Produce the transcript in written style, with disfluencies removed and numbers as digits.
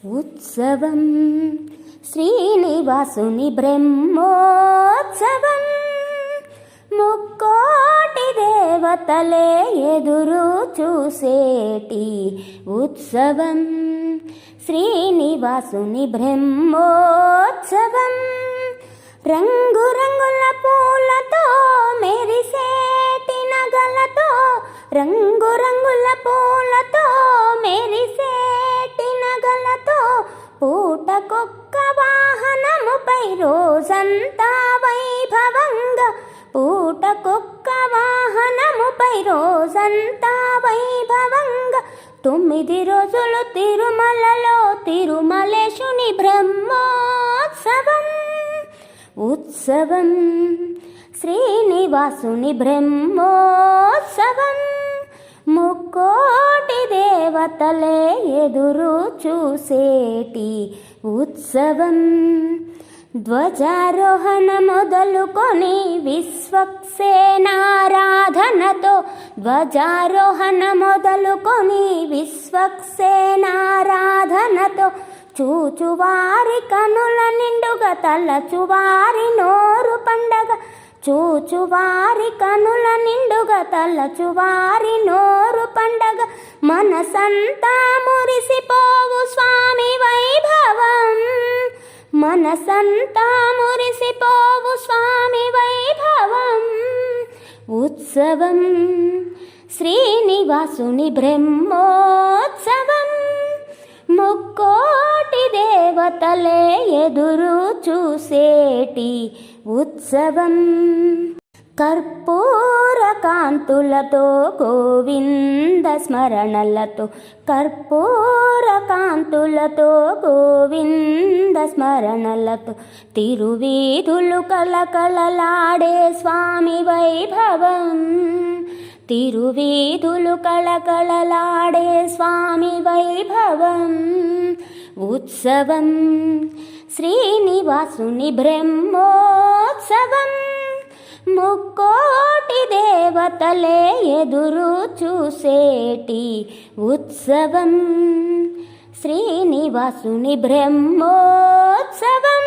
ఉత్సవం శ్రీనివాసుని బ్రహ్మోత్సవం ముక్కోటి దేవతలే ఎదురు చూసేటి ఉత్సవం శ్రీనివాసుని బ్రహ్మోత్సవం రంగురంగుల పూలతో మెరిసేటి నగలతో రంగురంగుల పూలతో మెరిసేటి నగలతో పూటకొక్క వాహనముపై రోజంతా వైభవంగా పూటకొక్క వాహనముపై రోజంతా వైభవంగా 9 రోజులు తిరుమలలో తిరుమలేశుని బ్రహ్మోత్సవం ఉత్సవం శ్రీనివాసుని బ్రహ్మోత్సవం ముక్కోటి దేవతలే ఎదురు చూసేటి ఉత్సవం ధ్వజారోహణ మొదలుకొని విశ్వక్సేనారాధనతో ధ్వజారోహణ మొదలుకొని విశ్వక్సేనారాధనతో చూచువారి కనుల నిండుగా తలచువారి నోరు పండగ చూచువారి కనుల నిండుగా తలచువారి నోరు పండగ మనసంతా మురిసిపోవు స్వామి వైభవం మనసంతా మురిసిపోవు స్వామి వైభవం ఉత్సవం శ్రీనివాసుని బ్రహ్మోత్సవం ముక్కోటి దేవతలే ఎదురు చూసేటి ఉత్సవం కర్పూర కాంతులతో గోవింద స్మరణలతో కర్పూర కాంతులతో గోవింద స్మరణలతో తిరువీధులు కళకళలాడే స్వామి వైభవం తిరువీధులు కళకళలాడే స్వామి వైభవం ఉత్సవం శ్రీనివాసుని బ్రహ్మోత్సవం ముక్కోటి దేవతలే ఎదురు చూసేటి ఉత్సవం శ్రీనివాసుని బ్రహ్మోత్సవం